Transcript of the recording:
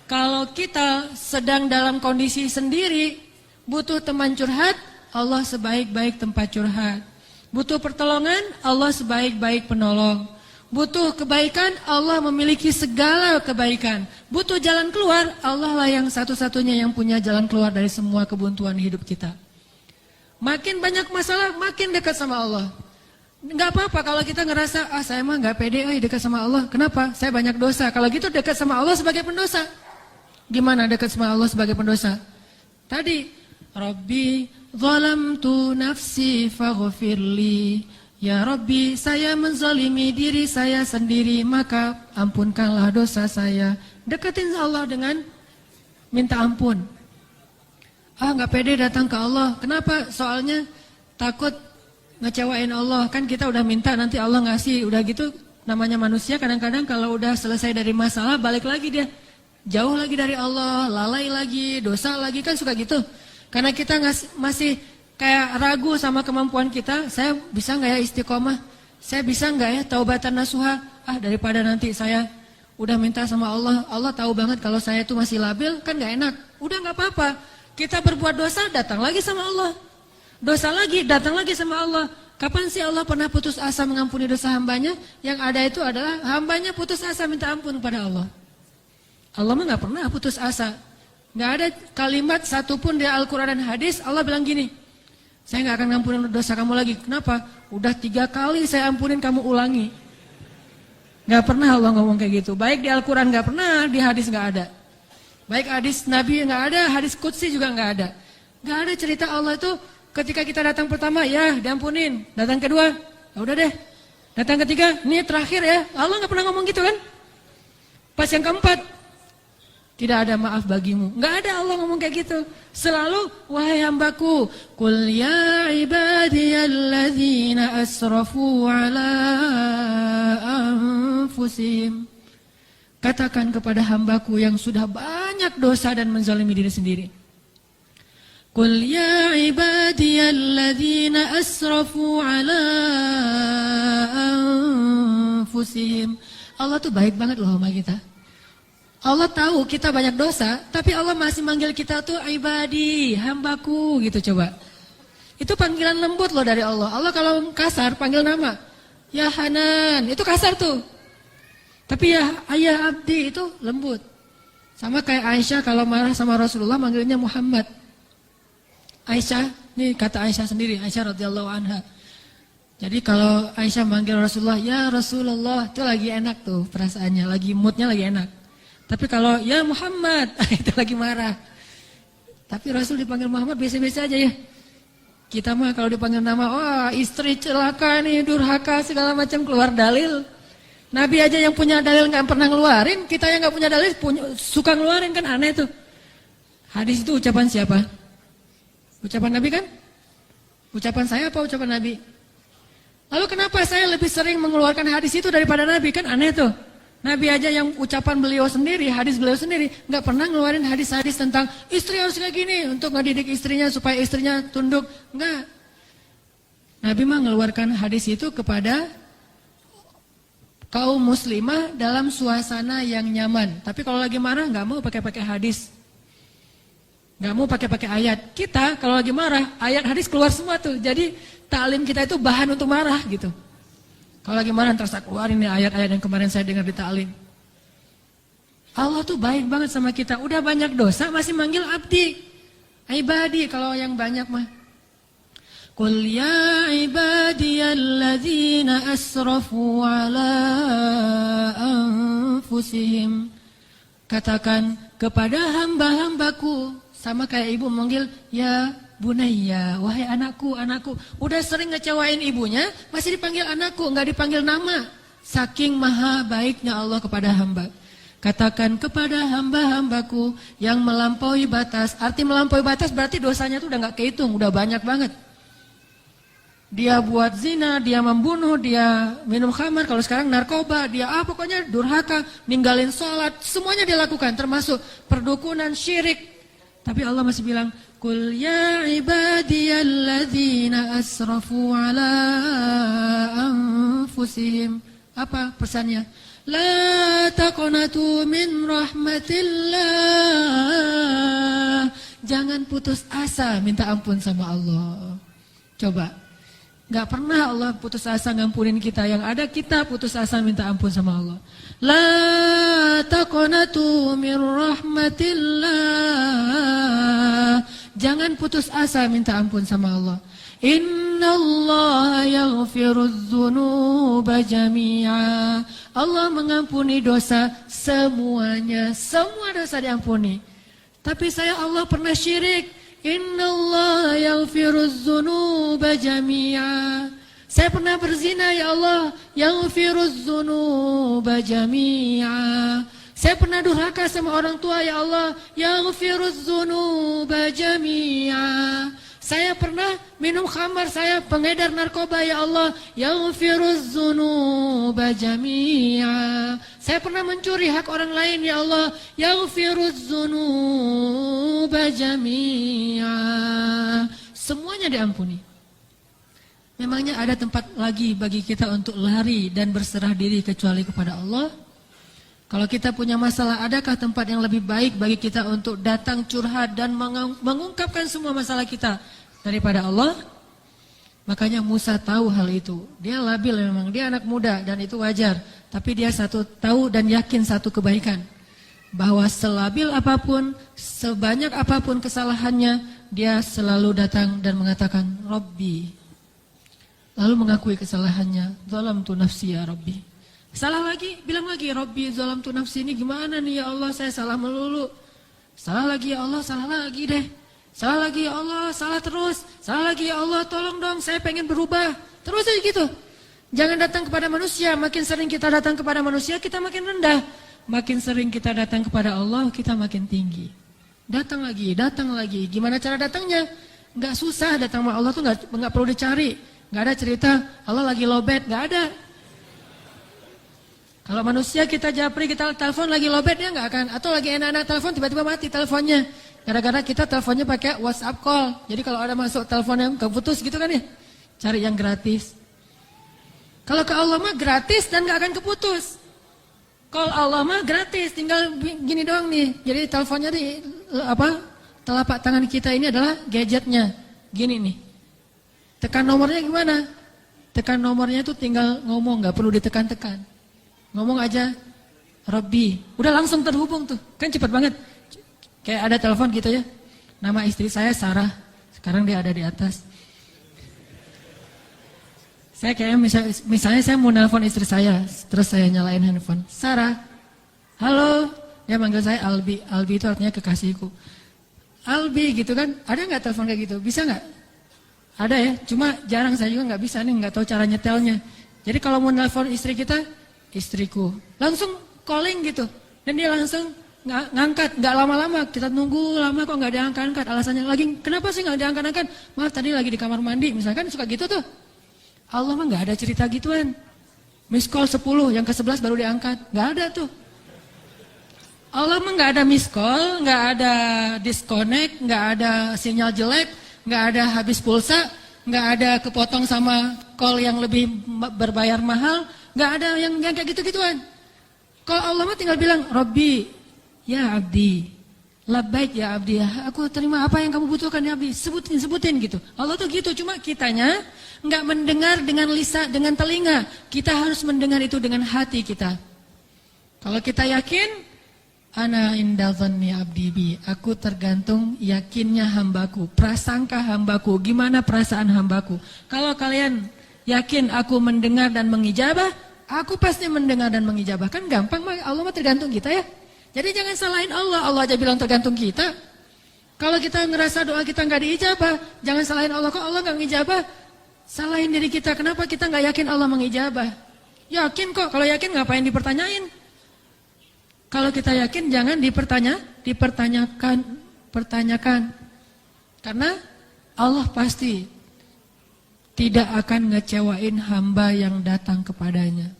Kalau kita sedang dalam kondisi sendiri, butuh teman curhat, Allah sebaik-baik tempat curhat. Butuh pertolongan, Allah sebaik-baik penolong. Butuh kebaikan, Allah memiliki segala kebaikan. Butuh jalan keluar, Allah lah yang satu-satunya yang punya jalan keluar dari semua kebuntuan hidup kita. Makin banyak masalah, makin dekat sama Allah. Enggak apa-apa kalau kita ngerasa, saya mah enggak pede dekat sama Allah. Kenapa? Saya banyak dosa. Kalau gitu dekat sama Allah sebagai pendosa. Gimana dekat sama Allah sebagai pendosa? Tadi, Rabbi zalamtu nafsi faghfirli. Ya Rabbi, saya menzalimi diri saya sendiri, maka ampunkanlah dosa saya. Deketin Allah dengan minta ampun. Enggak pede datang ke Allah. Kenapa? Soalnya takut ngecewain Allah. Kan kita udah minta, nanti Allah ngasih. Udah gitu, namanya manusia kadang-kadang kalau udah selesai dari masalah, balik lagi dia. Jauh lagi dari Allah, lalai lagi, dosa lagi, kan suka gitu. Karena kita masih kayak ragu sama kemampuan kita. Saya bisa nggak ya istiqomah? Saya bisa nggak ya taubatan nasuha? Daripada nanti saya udah minta sama Allah, Allah tahu banget kalau saya tuh masih labil, kan nggak enak. Udah nggak apa-apa. Kita berbuat dosa, datang lagi sama Allah. Dosa lagi, datang lagi sama Allah. Kapan sih Allah pernah putus asa mengampuni dosa hambanya? Yang ada itu adalah hambanya putus asa minta ampun kepada Allah. Allah mah nggak pernah putus asa. Nggak ada kalimat satupun di Al-Quran dan hadis Allah bilang gini, saya nggak akan ngampunin dosa kamu lagi. Kenapa? Udah 3 kali saya ampunin, kamu ulangi. Nggak pernah Allah ngomong kayak gitu. Baik di Al-Quran nggak pernah, di hadis nggak ada. Baik hadis Nabi nggak ada, hadis Qudsi juga nggak ada. Nggak ada cerita Allah itu ketika kita datang pertama, ya diampunin. Datang kedua, ya udah deh. Datang ketiga, ini terakhir ya. Allah nggak pernah ngomong gitu kan? Pas yang keempat, tidak ada maaf bagimu. Nggak ada Allah ngomong kayak gitu. Selalu, wahai hambaku, Qul ya ibadiyalladzina asrafu ala anfusihim. Katakan kepada hambaku yang sudah banyak dosa dan menzalimi diri sendiri. Qul ya ibadiyalladzina asrafu ala anfusihim. Allah tuh baik banget loh sama kita. Allah tahu kita banyak dosa, tapi Allah masih manggil kita tuh ibadi, hambaku gitu coba. Itu panggilan lembut loh dari Allah. Allah kalau kasar panggil nama, ya Hanan, itu kasar tuh. Tapi ya ayah abdi itu lembut. Sama kayak Aisyah kalau marah sama Rasulullah manggilnya Muhammad. Aisyah, ini kata Aisyah sendiri, Aisyah radhiyallahu anha. Jadi kalau Aisyah manggil Rasulullah, ya Rasulullah, itu lagi enak tuh perasaannya, lagi moodnya lagi enak. Tapi kalau ya Muhammad, itu lagi marah. Tapi Rasul dipanggil Muhammad biasa-biasa aja ya. Kita mah kalau dipanggil nama, istri celaka nih, durhaka segala macam, keluar dalil. Nabi aja yang punya dalil nggak pernah ngeluarin, kita yang nggak punya dalil suka ngeluarin, kan aneh tuh. Hadis itu ucapan siapa? Ucapan Nabi kan? Ucapan saya apa ucapan Nabi? Lalu kenapa saya lebih sering mengeluarkan hadis itu daripada Nabi? Kan aneh tuh. Nabi aja yang ucapan beliau sendiri, hadis beliau sendiri, nggak pernah ngeluarin hadis-hadis tentang istri harus kayak gini untuk ngedidik istrinya supaya istrinya tunduk. Enggak. Nabi mah ngeluarkan hadis itu kepada kaum muslimah dalam suasana yang nyaman. Tapi kalau lagi marah nggak mau pakai hadis, nggak mau pakai ayat. Kita kalau lagi marah ayat hadis keluar semua tuh. Jadi taklim kita itu bahan untuk marah gitu. Kalau lagi marah terus keluarin nih ayat-ayat yang kemarin saya dengar di ta'lim. Allah tuh baik banget sama kita. Udah banyak dosa masih manggil abdi. Ibadi kalau yang banyak mah. Qul ya ibadiyalladzina asrafu ala anfusihim. Katakan kepada hamba-hambaku. Sama kayak ibu manggil ya Bunayya, wahai anakku, anakku. Udah sering ngecewain ibunya, masih dipanggil anakku, nggak dipanggil nama. Saking maha baiknya Allah kepada hamba. Katakan kepada hamba-hambaku yang melampaui batas. Arti melampaui batas berarti dosanya tuh udah nggak kehitung, udah banyak banget. Dia buat zina, dia membunuh, dia minum khamar, kalau sekarang narkoba, dia pokoknya durhaka, ninggalin sholat, semuanya dia lakukan, termasuk perdukunan, syirik. Tapi Allah masih bilang, Qul ya ibadiyalladzina asrafu ala anfusihim. Apa pesannya? La taqnatu min rahmatillah. Jangan putus asa minta ampun sama Allah. Coba, gak pernah Allah putus asa ngampunin kita. Yang ada kita putus asa minta ampun sama Allah. La taqnatu min rahmatillah. Jangan putus asa minta ampun sama Allah. Innallaha yaghfirudz dzunuba jami'a. Allah mengampuni dosa semuanya. Semua dosa diampuni. Tapi Allah pernah syirik. Innallaha yaghfirudz dzunuba jami'a. Saya pernah berzina, ya Allah. Yaghfirudz dzunuba jami'a. Saya pernah durhaka sama orang tua, ya Allah. Yaghfirudz dzunuba jami'a. Saya pernah minum khamar, saya pengedar narkoba, ya Allah. Yaghfirudz dzunuba jami'a. Saya pernah mencuri hak orang lain, ya Allah. Yaghfirudz dzunuba jami'a. Semuanya diampuni. Memangnya ada tempat lagi bagi kita untuk lari dan berserah diri kecuali kepada Allah? Kalau kita punya masalah, adakah tempat yang lebih baik bagi kita untuk datang curhat dan mengungkapkan semua masalah kita daripada Allah? Makanya Musa tahu hal itu. Dia labil memang, dia anak muda dan itu wajar. Tapi dia tahu dan yakin satu kebaikan. Bahwa selabil apapun, sebanyak apapun kesalahannya, dia selalu datang dan mengatakan, Rabbi. Lalu mengakui kesalahannya, zalamtu nafsi ya Rabbi. Salah lagi, bilang lagi, Rabbi zalamtu nafsi, ini gimana nih ya Allah, saya salah melulu. Salah lagi ya Allah, salah lagi deh. Salah lagi ya Allah, salah terus. Salah lagi ya Allah, tolong dong, saya pengen berubah. Terus aja gitu. Jangan datang kepada manusia, makin sering kita datang kepada manusia, kita makin rendah. Makin sering kita datang kepada Allah, kita makin tinggi. Datang lagi, datang lagi. Gimana cara datangnya? Nggak susah datang sama Allah tuh nggak perlu dicari. Nggak ada cerita, Allah lagi lowbat, nggak ada. Kalau manusia kita japri, kita telepon lagi lowbat, dia nggak akan. Atau lagi enak-enak telepon, tiba-tiba mati teleponnya. Gara-gara kita teleponnya pakai WhatsApp call. Jadi kalau ada masuk telepon yang keputus gitu kan ya, cari yang gratis. Kalau ke Allah mah gratis dan nggak akan keputus. Call Allah mah gratis, tinggal gini doang nih. Jadi teleponnya di telapak tangan kita ini adalah gadgetnya. Gini nih. Tekan nomornya gimana? Tekan nomornya tuh tinggal ngomong, nggak perlu ditekan-tekan. Ngomong aja, Rabbi. Udah langsung terhubung tuh, kan cepat banget. Kayak ada telepon gitu ya. Nama istri saya Sarah, sekarang dia ada di atas. Saya kayak misalnya saya mau nelpon istri saya, terus saya nyalain handphone. Sarah, halo. Dia manggil saya Albi. Albi itu artinya kekasihku. Albi gitu kan, ada nggak telepon kayak gitu? Bisa nggak? Ada ya, cuma jarang, saya juga nggak bisa nih, nggak tahu cara nyetelnya. Jadi kalau mau nelpon istri kita, istriku, langsung calling gitu, dan dia langsung ngangkat, nggak lama-lama, kita nunggu lama kok nggak diangkat-angkat, alasannya lagi, kenapa sih nggak diangkat-angkat? Maaf tadi lagi di kamar mandi, misalkan suka gitu tuh. Allah mah nggak ada cerita gituan. Miss call 10, yang ke-11 baru diangkat, nggak ada tuh. Allah mah nggak ada miss call, nggak ada disconnect, nggak ada sinyal jelek, nggak ada habis pulsa, nggak ada kepotong sama call yang lebih berbayar mahal. Nggak ada yang kayak gitu-gituan. Kalau Allah mah tinggal bilang, Rabbi, ya abdi, labbaik ya abdi, aku terima apa yang kamu butuhkan ya abdi, sebutin gitu. Allah tuh gitu, cuma kitanya nggak mendengar dengan lisan, dengan telinga. Kita harus mendengar itu dengan hati kita. Kalau kita yakin, ana inda dhanni abdi bi, aku tergantung yakinnya hambaku, prasangka hambaku, gimana perasaan hambaku. Kalau kalian yakin aku mendengar dan mengijabah, aku pasti mendengar dan mengijabah. Kan gampang, Allah mah tergantung kita ya. Jadi jangan salahin Allah, Allah aja bilang tergantung kita. Kalau kita ngerasa doa kita nggak diijabah, jangan salahin Allah, kok Allah nggak ngijabah. Salahin diri kita, kenapa kita nggak yakin Allah mengijabah. Yakin kok, kalau yakin ngapain dipertanyain. Kalau kita yakin jangan dipertanyakan. Karena Allah pasti tidak akan ngecewain hamba yang datang kepadanya.